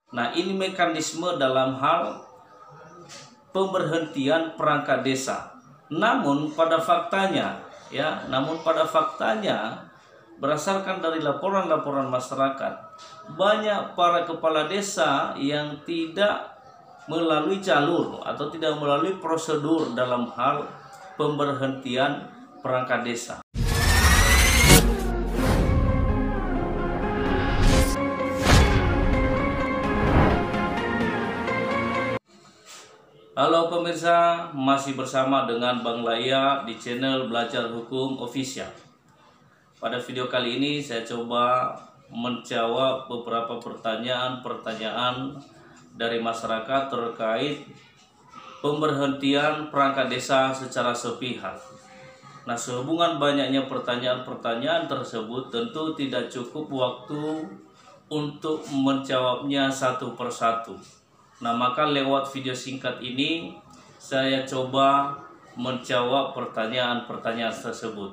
Nah, ini mekanisme dalam hal pemberhentian perangkat desa. Namun pada faktanya berdasarkan dari laporan-laporan masyarakat, banyak para kepala desa yang tidak melalui jalur atau tidak melalui prosedur dalam hal pemberhentian perangkat desa. Halo pemirsa, masih bersama dengan Bang Laya di channel Belajar Hukum Official. Pada video kali ini saya coba menjawab beberapa pertanyaan dari masyarakat terkait pemberhentian perangkat desa secara sepihak. Nah, sehubungan banyaknya pertanyaan tersebut, tentu tidak cukup waktu untuk menjawabnya satu persatu. Nah, maka lewat video singkat ini saya coba menjawab pertanyaan tersebut.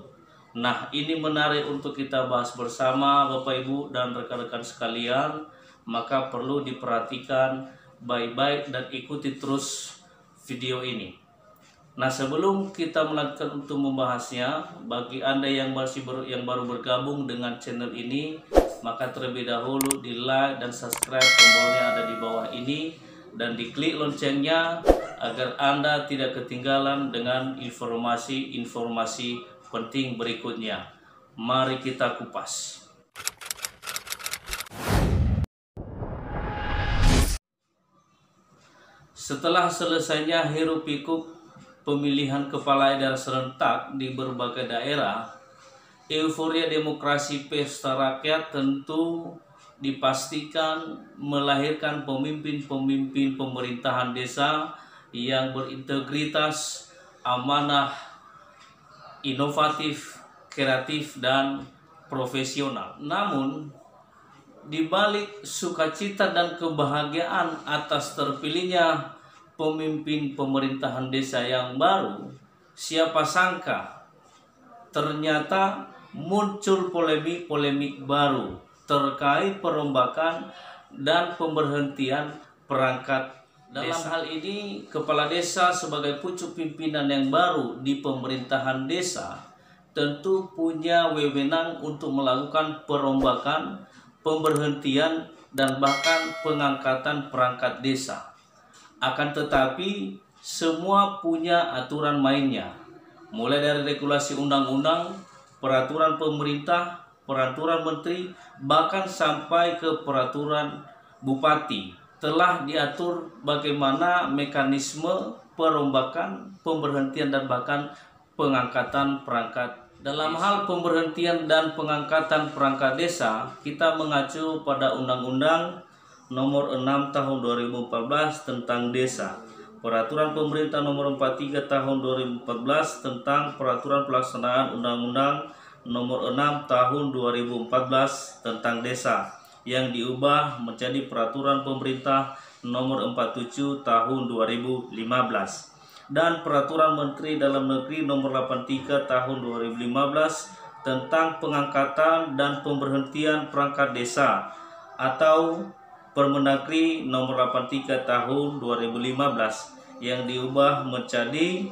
Nah, ini menarik untuk kita bahas bersama Bapak Ibu dan rekan-rekan sekalian, maka perlu diperhatikan baik-baik dan ikuti terus video ini. Nah, sebelum kita melanjutkan untuk membahasnya, bagi Anda yang baru bergabung dengan channel ini, maka terlebih dahulu di like dan subscribe, tombolnya ada di bawah ini, dan diklik loncengnya agar Anda tidak ketinggalan dengan informasi-informasi penting berikutnya. Mari kita kupas. Setelah selesainya hiruk-pikuk pemilihan kepala daerah serentak di berbagai daerah, euforia demokrasi pesta rakyat tentu dipastikan melahirkan pemimpin-pemimpin pemerintahan desa yang berintegritas, amanah, inovatif, kreatif, dan profesional. Namun, di balik sukacita dan kebahagiaan atas terpilihnya pemimpin pemerintahan desa yang baru, siapa sangka ternyata muncul polemik baru terkait perombakan dan pemberhentian perangkat desa. Dalam hal ini, kepala desa sebagai pucuk pimpinan yang baru di pemerintahan desa tentu punya wewenang untuk melakukan perombakan, pemberhentian, dan bahkan pengangkatan perangkat desa. Akan tetapi, semua punya aturan mainnya, mulai dari regulasi undang-undang, peraturan pemerintah, peraturan menteri, bahkan sampai ke peraturan bupati. Telah diatur bagaimana mekanisme perombakan, pemberhentian, dan bahkan pengangkatan perangkat. Dalam hal pemberhentian dan pengangkatan perangkat desa, kita mengacu pada Undang-Undang Nomor 6 Tahun 2014 tentang Desa, Peraturan Pemerintah Nomor 43 Tahun 2014 tentang Peraturan Pelaksanaan Undang-Undang Nomor 6 Tahun 2014 tentang Desa yang diubah menjadi Peraturan Pemerintah Nomor 47 Tahun 2015 dan Peraturan Menteri Dalam Negeri Nomor 83 Tahun 2015 tentang pengangkatan dan pemberhentian perangkat desa atau Permendagri Nomor 83 Tahun 2015 yang diubah menjadi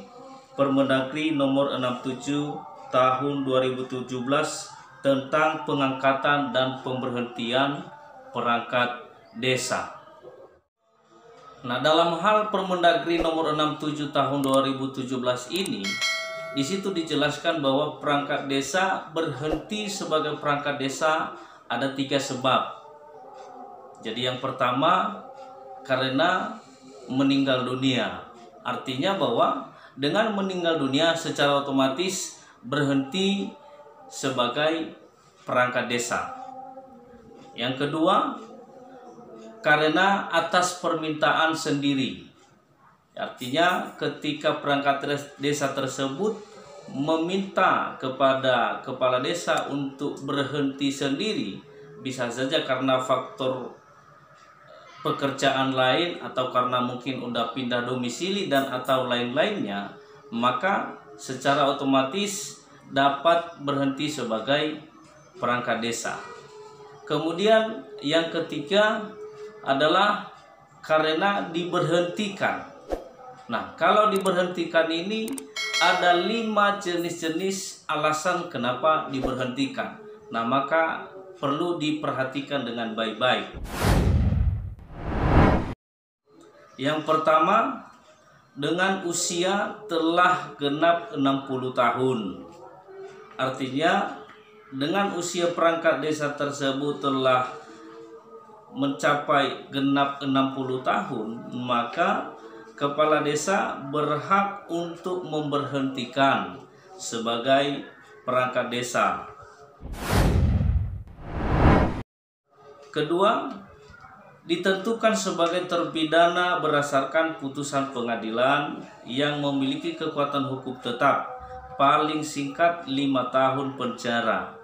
Permendagri Nomor 67 Tahun 2017 tentang pengangkatan dan pemberhentian perangkat desa. Nah, dalam hal Permendagri Nomor 67 Tahun 2017 ini, di situ dijelaskan bahwa perangkat desa berhenti sebagai perangkat desa ada 3 sebab. Jadi yang pertama, karena meninggal dunia. Artinya bahwa dengan meninggal dunia secara otomatis berhenti sebagai perangkat desa. Yang kedua, karena atas permintaan sendiri. Artinya ketika perangkat desa tersebut meminta kepada kepala desa untuk berhenti sendiri, bisa saja karena faktor pekerjaan lain atau karena mungkin udah pindah domisili dan atau lain-lainnya, maka secara otomatis dapat berhenti sebagai perangkat desa. Kemudian yang ketiga, adalah karena diberhentikan. Nah, kalau diberhentikan ini ada 5 jenis-jenis alasan kenapa diberhentikan. Nah, maka perlu diperhatikan dengan baik-baik. Yang pertama, dengan usia telah genap 60 tahun. Artinya, dengan usia perangkat desa tersebut telah mencapai genap 60 tahun, maka kepala desa berhak untuk memberhentikan sebagai perangkat desa. Kedua, ditentukan sebagai terpidana berdasarkan putusan pengadilan yang memiliki kekuatan hukum tetap, paling singkat 5 tahun penjara.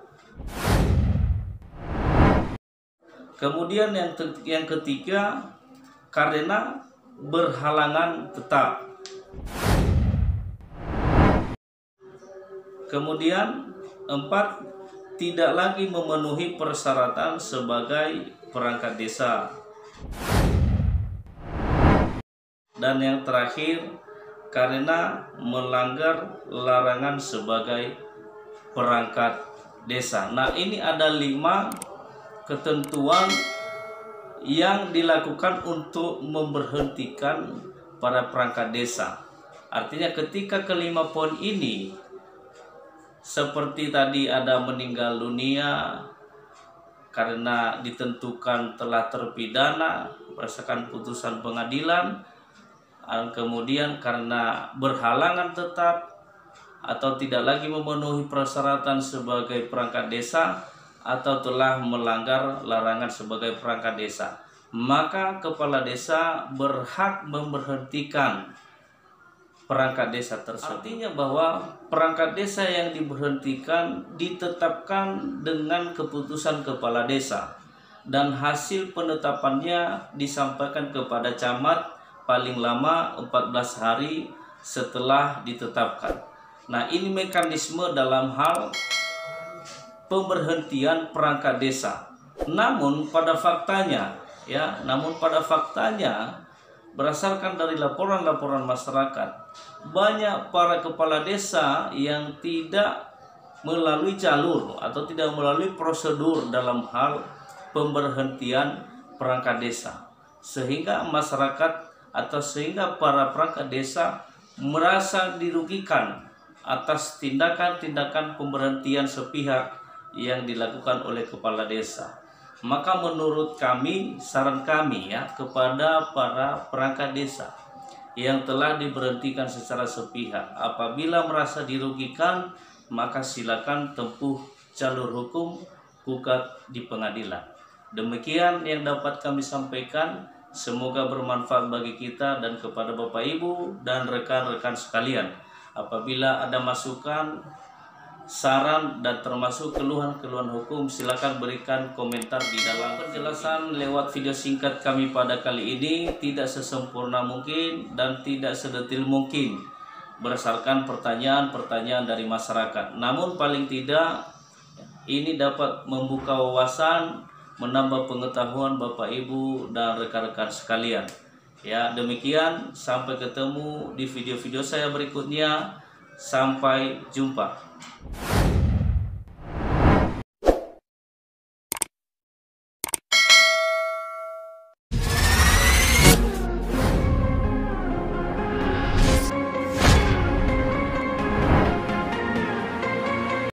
Kemudian yang ketiga, karena berhalangan tetap. Kemudian 4, tidak lagi memenuhi persyaratan sebagai perangkat desa. Dan yang terakhir, karena melanggar larangan sebagai perangkat desa. Nah, ini ada 5 ketentuan yang dilakukan untuk memberhentikan para perangkat desa. Artinya ketika kelima poin ini, seperti tadi ada meninggal dunia karena ditentukan telah terpidana berdasarkan putusan pengadilan, kemudian karena berhalangan tetap atau tidak lagi memenuhi persyaratan sebagai perangkat desa, atau telah melanggar larangan sebagai perangkat desa, maka kepala desa berhak memberhentikan perangkat desa tersebut. Artinya bahwa perangkat desa yang diberhentikan ditetapkan dengan keputusan kepala desa, dan hasil penetapannya disampaikan kepada camat paling lama 14 hari setelah ditetapkan. Nah, ini mekanisme dalam hal pemberhentian perangkat desa. Namun pada faktanya, berdasarkan dari laporan-laporan masyarakat, banyak para kepala desa yang tidak melalui jalur atau tidak melalui prosedur dalam hal pemberhentian perangkat desa, sehingga masyarakat atau sehingga para perangkat desa merasa dirugikan atas tindakan-tindakan pemberhentian sepihak yang dilakukan oleh kepala desa. Maka menurut kami, saran kami kepada para perangkat desa yang telah diberhentikan secara sepihak, apabila merasa dirugikan, maka silakan tempuh jalur hukum, gugat di pengadilan. Demikian yang dapat kami sampaikan. Semoga bermanfaat bagi kita dan kepada Bapak Ibu dan rekan-rekan sekalian. Apabila ada masukan, saran, dan termasuk keluhan-keluhan hukum, silakan berikan komentar di dalam penjelasan lewat video singkat kami pada kali ini. Tidak sesempurna mungkin dan tidak sedetil mungkin berdasarkan pertanyaan-pertanyaan dari masyarakat. Namun paling tidak ini dapat membuka wawasan, menambah pengetahuan Bapak Ibu dan rekan-rekan sekalian. Ya, demikian, sampai ketemu di video-video saya berikutnya. Sampai jumpa.